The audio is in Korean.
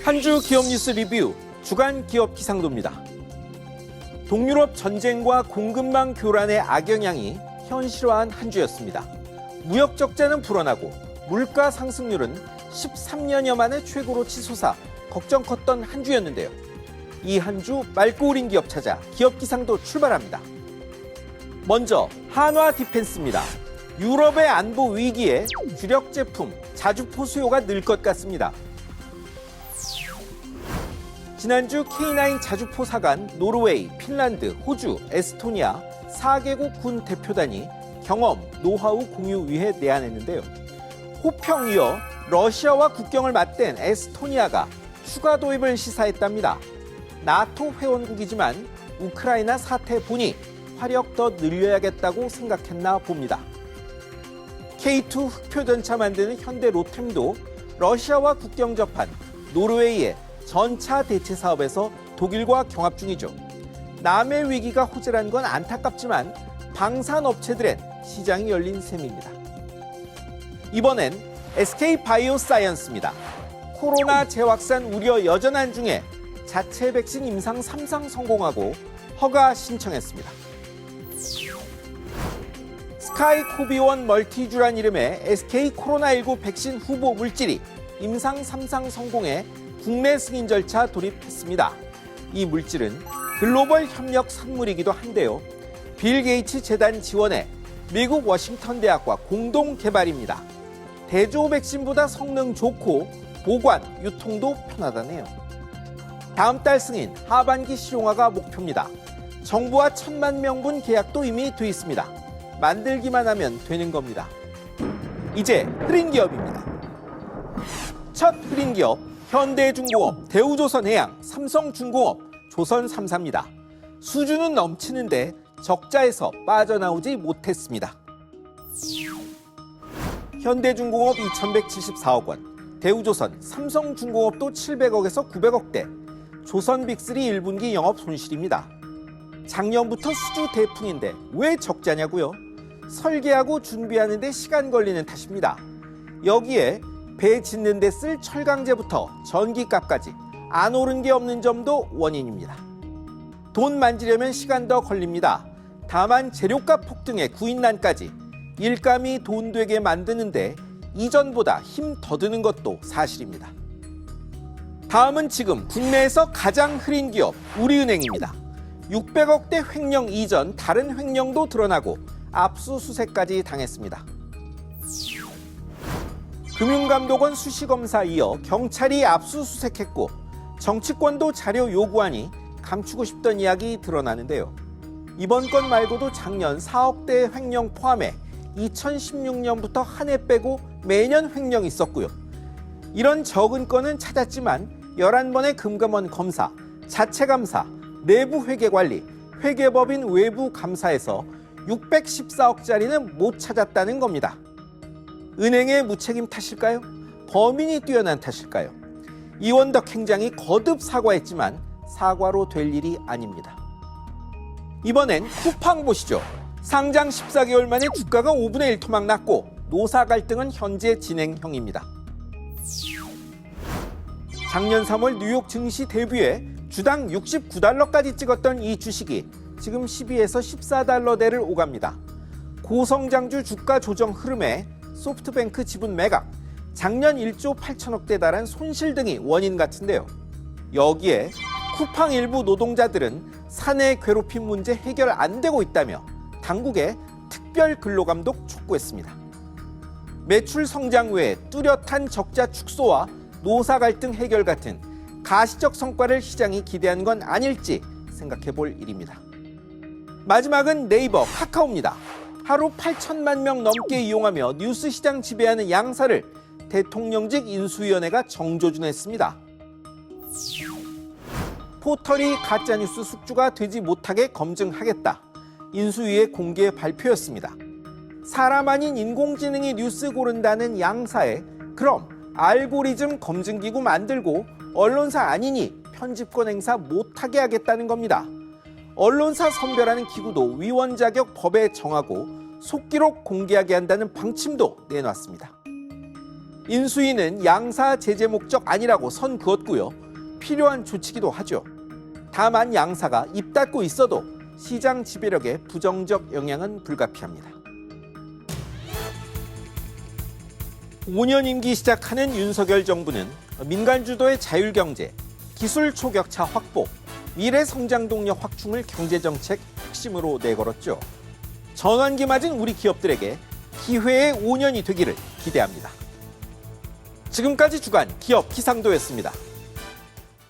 한 주 기업 뉴스 리뷰 주간 기업 기상도입니다. 동유럽 전쟁과 공급망 교란의 악영향이 현실화한 한 주였습니다. 무역 적자는 불어나고 물가 상승률은 13년여 만에 최고로 치솟아 걱정 컸던 한 주였는데요. 이 한 주 맑고 우린 기업 찾아 기업 기상도 출발합니다. 먼저 한화 디펜스입니다. 유럽의 안보 위기에 주력 제품 자주포 수요가 늘 것 같습니다. 지난주 K9 자주포 사간 노르웨이, 핀란드, 호주, 에스토니아 4개국 군 대표단이 경험, 노하우 공유 위해 내한했는데요. 호평 이어 러시아와 국경을 맞댄 에스토니아가 추가 도입을 시사했답니다. 나토 회원국이지만 우크라이나 사태 보니 화력 더 늘려야겠다고 생각했나 봅니다. K2 흑표전차 만드는 현대 로템도 러시아와 국경 접한 노르웨이의 전차 대체 사업에서 독일과 경합 중이죠. 남의 위기가 호재란 건 안타깝지만 방산 업체들엔 시장이 열린 셈입니다. 이번엔 SK 바이오사이언스입니다. 코로나 재확산 우려 여전한 중에 자체 백신 임상 3상 성공하고 허가 신청했습니다. 스카이코비원 멀티주란 이름의 SK 코로나19 백신 후보 물질이 임상 3상 성공해 국내 승인 절차 돌입했습니다. 이 물질은 글로벌 협력 선물이기도 한데요. 빌 게이츠 재단 지원에 미국 워싱턴 대학과 공동 개발입니다. 대조 백신보다 성능 좋고 보관, 유통도 편하다네요. 다음 달 승인, 하반기 실용화가 목표입니다. 정부와 1,000만 명분 계약도 이미 돼 있습니다. 만들기만 하면 되는 겁니다. 이제 흐린 기업입니다. 첫 흐린 기업, 현대중공업, 대우조선해양, 삼성중공업, 조선3사입니다. 수준은 넘치는데 적자에서 빠져나오지 못했습니다. 현대중공업 2,174억 원, 대우조선, 삼성중공업도 700억에서 900억대, 조선빅3 1분기 영업 손실입니다. 작년부터 수주 대풍인데 왜 적자냐고요? 설계하고 준비하는 데 시간 걸리는 탓입니다. 여기에 배 짓는 데 쓸 철강제부터 전기값까지 안 오른 게 없는 점도 원인입니다. 돈 만지려면 시간 더 걸립니다. 다만 재료값 폭등에 구인난까지 일감이 돈 되게 만드는데 이전보다 힘 더 드는 것도 사실입니다. 다음은 지금 국내에서 가장 흐린 기업 우리은행입니다. 600억대 횡령 이전 다른 횡령도 드러나고 압수수색까지 당했습니다. 금융감독원 수시검사 이어 경찰이 압수수색했고 정치권도 자료 요구하니 감추고 싶던 이야기 드러나는데요. 이번 건 말고도 작년 4억대 횡령 포함해 2016년부터 한 해 빼고 매년 횡령이 있었고요. 이런 적은 건은 찾았지만 11번의 금감원 검사, 자체감사, 내부 회계관리, 회계법인 외부 감사에서 614억짜리는 못 찾았다는 겁니다. 은행의 무책임 탓일까요? 범인이 뛰어난 탓일까요? 이원덕 행장이 거듭 사과했지만 사과로 될 일이 아닙니다. 이번엔 쿠팡 보시죠. 상장 14개월 만에 주가가 5분의 1 토막 났고 노사 갈등은 현재 진행형입니다. 작년 3월 뉴욕 증시 데뷔에 주당 69달러까지 찍었던 이 주식이 지금 12에서 14달러대를 오갑니다. 고성장주 주가 조정 흐름에 소프트뱅크 지분 매각, 작년 1조 8천억대 달한 손실 등이 원인 같은데요. 여기에 쿠팡 일부 노동자들은 사내 괴롭힘 문제 해결 안 되고 있다며 당국에 특별 근로감독 촉구했습니다. 매출 성장 외에 뚜렷한 적자 축소와 노사 갈등 해결 같은 가시적 성과를 시장이 기대한 건 아닐지 생각해 볼 일입니다. 마지막은 네이버, 카카오입니다. 하루 8천만 명 넘게 이용하며 뉴스 시장 지배하는 양사를 대통령직 인수위원회가 정조준했습니다. 포털이 가짜뉴스 숙주가 되지 못하게 검증하겠다. 인수위의 공개 발표였습니다. 사람 아닌 인공지능이 뉴스 고른다는 양사에 그럼 알고리즘 검증기구 만들고 언론사 아니니 편집권 행사 못하게 하겠다는 겁니다. 언론사 선별하는 기구도 위원 자격 법에 정하고 속기록 공개하게 한다는 방침도 내놨습니다. 인수위는 양사 제재 목적 아니라고 선 그었고요. 필요한 조치기도 하죠. 다만 양사가 입 닫고 있어도 시장 지배력에 부정적 영향은 불가피합니다. 5년 임기 시작하는 윤석열 정부는 민간 주도의 자율경제, 기술 초격차 확보, 미래 성장 동력 확충을 경제정책 핵심으로 내걸었죠. 전환기 맞은 우리 기업들에게 기회의 5년이 되기를 기대합니다. 지금까지 주간 기업 기상도였습니다.